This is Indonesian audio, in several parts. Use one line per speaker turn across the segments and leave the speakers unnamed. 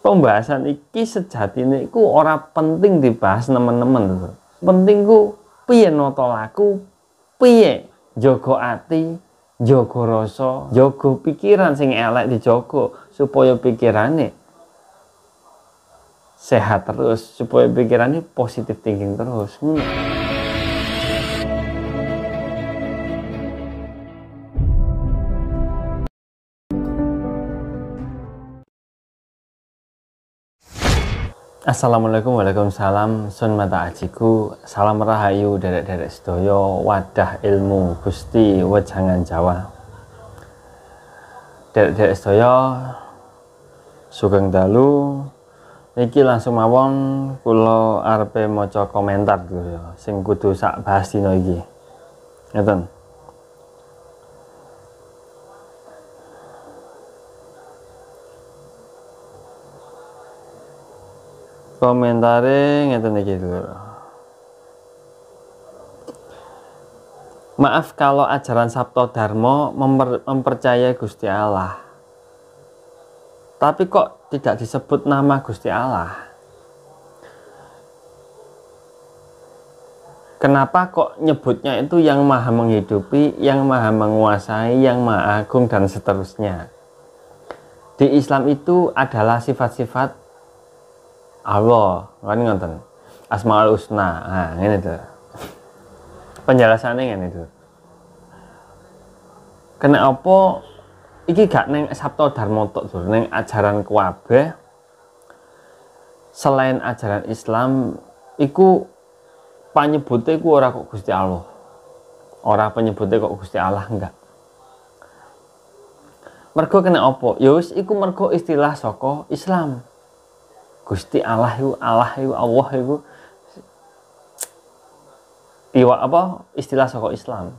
pembahasan iki sejatine iku ora penting dibahas teman-teman. Penting ku piye nata laku, piye jaga ati, jaga rasa, jaga pikiran sing elek dijaga supaya pikirane sehat terus, supaya pikirannya positif thinking terus. Assalamualaikum, waalaikumsalam, sun mata ajiku, salam rahayu derek-derek sedaya, wadah ilmu Gusti wejangan Jawa. Derek-derek sedaya sugeng dalu. Niki langsung mawon kula arepe maca komentar dulu ya, sing kudu sak bahas dina iki. Ngeten. Komentare ngeten iki dulu. Maaf kalau ajaran Sabto Dharma mempercayai Gusti Allah. Tapi kok tidak disebut nama Gusti Allah? Kenapa kok nyebutnya itu yang maha menghidupi, yang maha menguasai, yang maha agung dan seterusnya? Di Islam itu adalah sifat-sifat Allah, kan ngoten. Asmaul Husna. Nah, ini tuh. Penjelasannya ngene itu. Kenapa iki gak neng Sabto Dharma tok, neng ajaran kabeh selain ajaran Islam iku panyebute iku ora kok Gusti Allah. Ora penyebute kok Gusti Allah, enggak. Mergo kena apa? Ya wis iku mergo istilah saka Islam. Gusti Allah itu Allah itu iwa apa istilah saka Islam.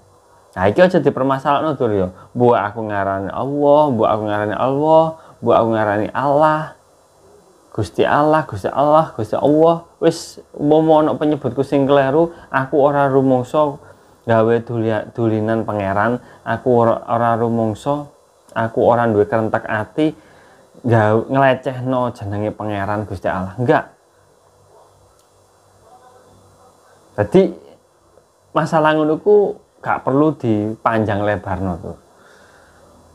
Nah iki aja dipermasalahno to ya. Mbok aku ngarani Allah, mbok aku ngarani Allah, mbok aku ngarani Allah. Gusti Allah, Gusti Allah, Gusti Allah. Wis umpama ana penyebutku sing kleru, aku ora rumangsa gawe dulinan pangeran, aku ora rumangsa, aku ora duwe kerentek ati ngelecehno jenenge pangeran Gusti Allah. Enggak. Jadi masalah ngono ku gak perlu dipanjang lebarno tuh.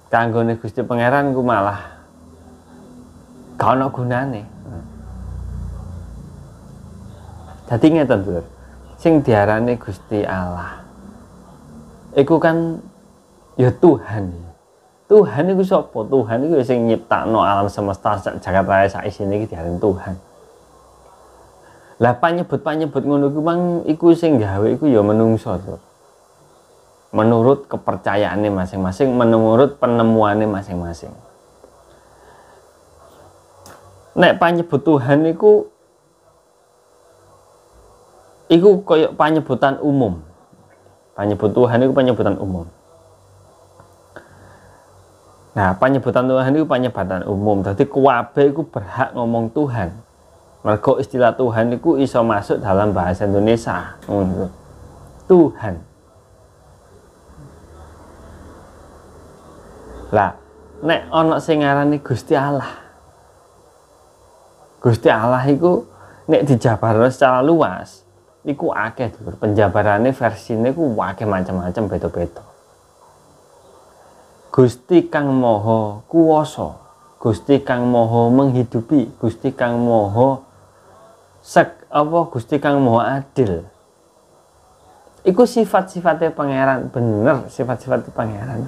Kanggone Gusti pangeran ku malah gak ono gunane. Dadi ngeten tuh. Sing diarani Gusti Allah iku kan ya Tuhan. Tuhan itu sapa? Tuhan itu sing nyiptakno alam semesta jagat raya sak isine iki diarani Tuhan. Lah panyebut ngono ku mang iku sing gawe iku ya menungso to. Menurut kepercayaannya masing-masing, menurut penemuannya masing-masing. Nek panyebut Tuhan iku koyo panyebutan umum. Panyebut Tuhan iku panyebutan umum. Nah, penyebutan Tuhan itu penyebutan umum. Jadi kabeh iku berhak ngomong Tuhan. Mergo istilah Tuhan itu iso masuk dalam bahasa Indonesia. Tuhan. Lah, nek ana sing ngarani Gusti Allah. Gusti Allah iku nek dijabarno secara luas, iku akeh lho. Penjabarane versine iku akeh macam-macam beda-beda. Gusti kang Maha Kuwasa, Gusti kang Maha menghidupi, Gusti kang Maha Gusti kang Maha adil. Iku sifat-sifatnya pangeran, bener sifat-sifatnya pangeran.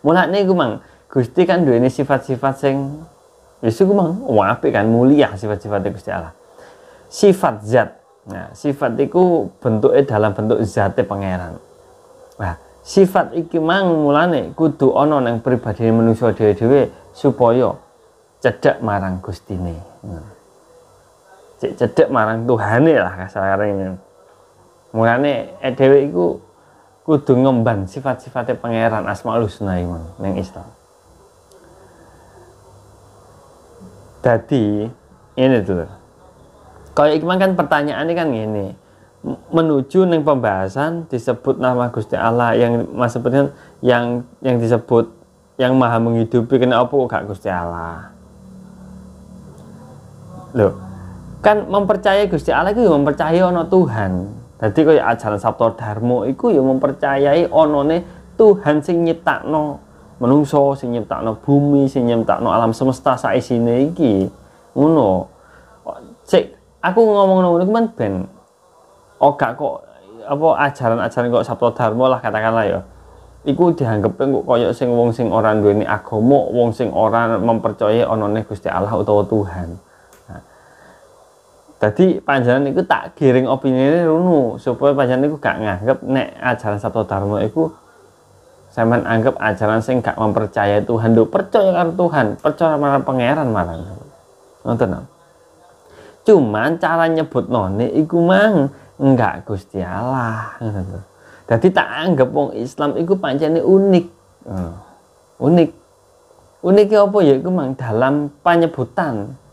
Mulane iku mang Gusti kan duweni sifat-sifat sing wis iku mang apik kan mulia sifat-sifatnya Gusti Allah. Sifat zat. Nah, sifat iku bentuknya dalam bentuk zate pangeran. Nah, sifat iki mang mulane kudu ana nang pribadine manungsa dhewe-dhewe supaya cedhek marang Gustine. Cedhek marang Tuhane lah kasarane. Mulane dhewe iku kudu ngemban sifat-sifatnya pangeran Asmaul Husna iku ning Islam. Dadi ini tuh. Kayak iki kan pertanyaannya kan ngene. Menuju ning pembahasan disebut nama Gusti Allah yang yang disebut yang maha menghidupi, kenapa gak Gusti Allah? Loh, kan mempercayai Gusti Allah itu ya mempercayai ana Tuhan. Dadi kaya ajaran Sabta Dharma iku ya mempercayai anane Tuhan sing nyiptakno menungso, sing nyiptakno bumi, sing nyiptakno alam semesta saisine iki. Ngono. Sik aku ngomong ngono iku men ben gak kok apa ajaran-ajaran kok Sabta Dharma lah katakanlah ya. Iku dianggep kok kaya sing wong sing ora duweni agama, wong sing ora mempercayai anane Gusti Allah utawa Tuhan. Jadi panjenengan itu tak giring opini runu supaya panjenengan itu gak nganggep nek ajaran Sabta Dharma itu sampean anggap ajaran sing gak mempercayai Tuhan. Lho, percaya karo Tuhan, percaya marang pangeran marang. Ngoten. Cuman cara nyebut none iku mang enggak Gusti Allah. Ngoten. Dadi tak anggap wong Islam iku pancene unik. Unik. Unik apa ya iku mang dalam penyebutan.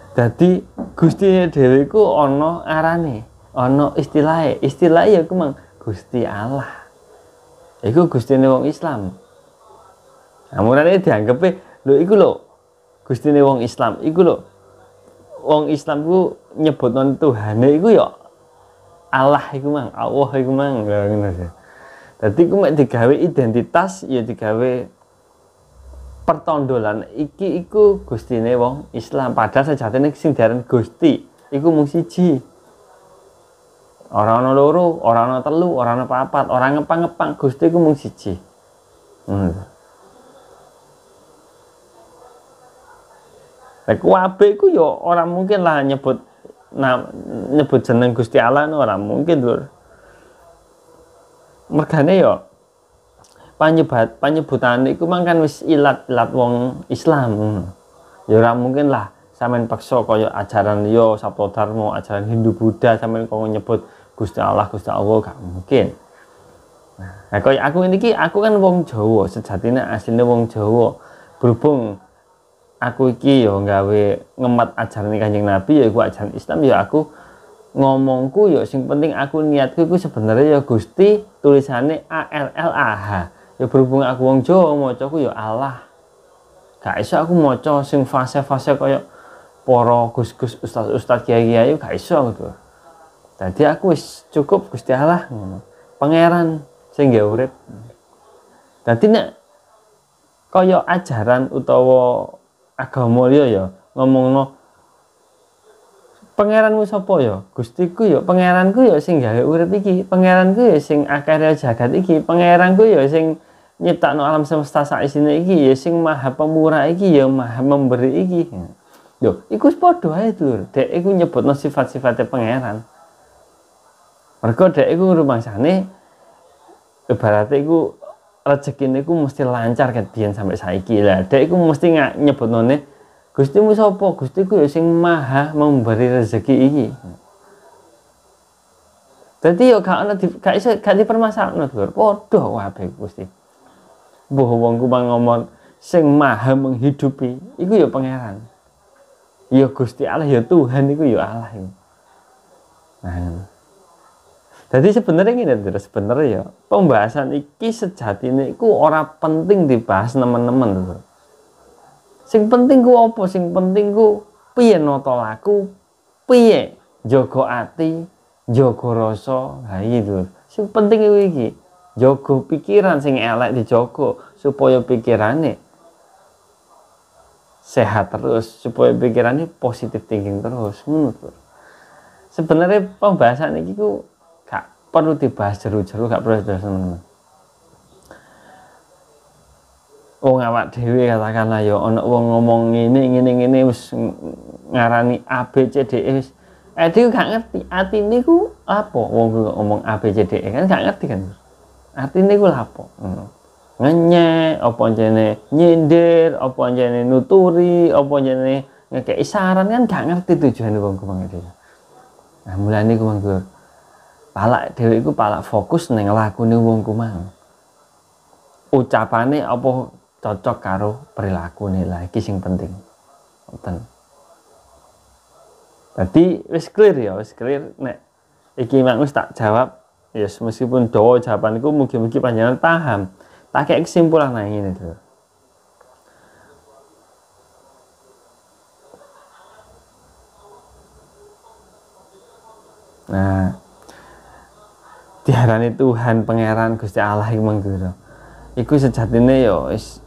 Dadi Gusti dhewe iku ana arane, ana istilahe. Istilahe ya iku mang Gusti Allah. Iku Gustine wong Islam. Nah, mulane dianggepe lho iku lho Gustine wong Islam. Iku lho wong Islam ku nyebutno Tuhane iku ya Allah iku mang, Allah iku mang ngono. Dadi ku mek digawe identitas ya digawe pertondolan iki iku Gustine wong Islam, padahal sejatine sing diaran Gusti iku mung siji. Ora ana loro, ora ana telu, ora ana papat, ora ngepang-ngepang, Gusti iku mung siji. Lha kuwabe iku ya ora mungkin lah nyebut jeneng Gusti Allah ora mungkin, Lur. Mergane ya panyebutan iku mang kan wis ilat-ilat wong Islam. Ya ora mungkin lah sampean paksa kaya ajaran liya Sabta Dharma, ajaran Hindu Buddha sampean kok nyebut Gusti Allah gak mungkin. Nah, kaya aku iki aku kan wong Jawa, sejatine asline wong Jawa. Berhubung aku iki ya gawe ngemat ajaran Kanjeng Nabi ya iku ajaran Islam ya aku ngomongku ya sing penting aku niatku iku sebenarnya ya Gusti tulisane ALLAH. Ya berhubung aku wong Jawa macaku ya Allah. Gak iso aku maca sing fase-fase kaya para gus-gus ustaz-ustaz kiai-kiai gak iso gitu. Dadi aku wis cukup Gusti Allah ngono. Pangeran sing gawe urip. Dadi nek kaya ajaran utawa agama liya ya ngomongno pangeranmu sapa ya? Gustiku ya, pangeranku ya sing gawe urip iki, pangeranku ya sing akeh jagat iki, pangeranku ya sing nyiptakno alam semesta saisine iki ya sing maha pemurah iki ya maha memberi iki. Lho, iku padha ae Lur. Dek iku nyebutno sifat-sifate pangeran. Mergo dek iku rumangsane ibarate iku rezekine iku mesti lancar ket biyen sampai saiki. Lah, dek iku mesti nyebutnone Gustimu sapa? Gustiku ya sing maha memberi rezeki iki. Dadi ya gak iso dipermasalahno Lur. Padha kabeh Gusti. Mbah wongku ngomong sing maha menghidupi iku ya pangeran. Ya Gusti Allah ya Tuhan iku ya Allah iku. Nah. Jadi sebenarnya ngene Lur, sebenarnya ya pembahasan iki sejatine iku ora penting dibahas teman-teman Lur. Sing penting ku apa? Sing penting ku piye nata laku, piye jaga ati, jaga rasa. Ha iki Lur. Sing penting iku iki. Jaga pikiran sing elek dijaga supaya pikirane sehat terus, supaya pikirannya positif thinking terus. Ngono. Sebenarnya pembahasan iki ku gak perlu dibahas jeru-jeru, gak perlu dibahas teman-teman. Wong awak dhewe katakanlah ya ana wong ngomong ngene wis ngarani A B C D E wis dhewe gak ngerti atine ku apa wong ngomong A B C D E kan gak ngerti kan. Artine ku lha apa? Ngenyek, apa jane nyindir, apa jane nuturi, apa jane ngekeki saran kan gak ngerti tujuane wong kumang iki. Nah, mulane kumang Lur. Palak dhewe iku palak fokus ning lakune wong kumang. Ucapane apa cocok karo perilakune lah iki sing penting. Ngoten. Dadi wis clear ya, wis clear nek iki mak wis tak jawab. Yes, meskipun dawa jawabanku mugi-mugi panjenengan paham. Tak kek kesimpulan nang ngene Nah, diarani Tuhan pangeran Gusti Allah iku mengko. Iku sejatine ya wis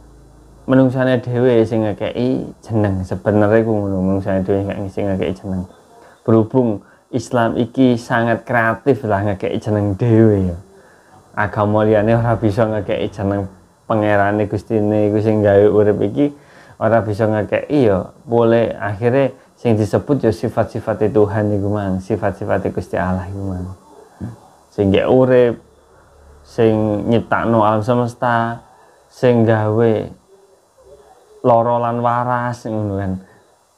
menungsane dhewe sing ngekeki jeneng. Sebenarnya iku ngono, menungsane dhewe sing ngekeki jeneng. Berhubung Islam iki sangat kreatif lah ngekeki jeneng dhewe ya. Agama liyane ora bisa ngekeki jeneng pangerane Gustine iku sing gawe urip iki ora bisa ngekeki ya. Boleh akhirnya sing disebut ya sifat-sifat Tuhan iku mang, sifat-sifat Gusti Allah iku mang. Sing gawe urip, sing nyiptakno alam semesta, sing gawe lara lan waras ngono kan.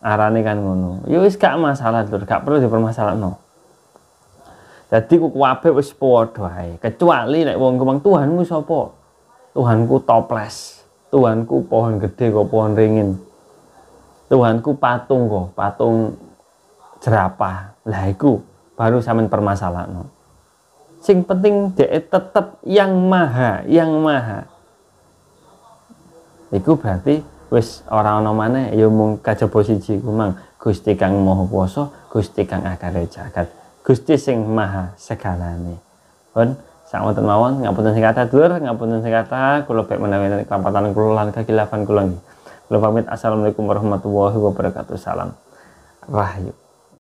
Arane kan ngono. Ya wis gak masalah lur, gak perlu dipermasalahno. Dadi ku kabeh wis padha ae, kecuali nek wong kemang Tuhanmu sapa? Tuhanku toples. Tuhanku pohon gede kok pohon ringin. Tuhanku patung kok, patung jerapah. Lah iku baru sampean permasalahno. Sing penting dhek tetep yang maha, yang maha. Iku berarti wis ora ana maneh ya mung kajaba siji ku mang Gusti kang Maha Kuwasa, Gusti kang akare jagat, Gusti sing maha segalane. Pun sakwonten mawon ngapunten sing kathah dulur, ngapunten sing kathah kula bek menawi kampatan kula lan kekilafan kula nggih. Kula pamit assalamualaikum warahmatullahi wabarakatuh. Salam rahayu.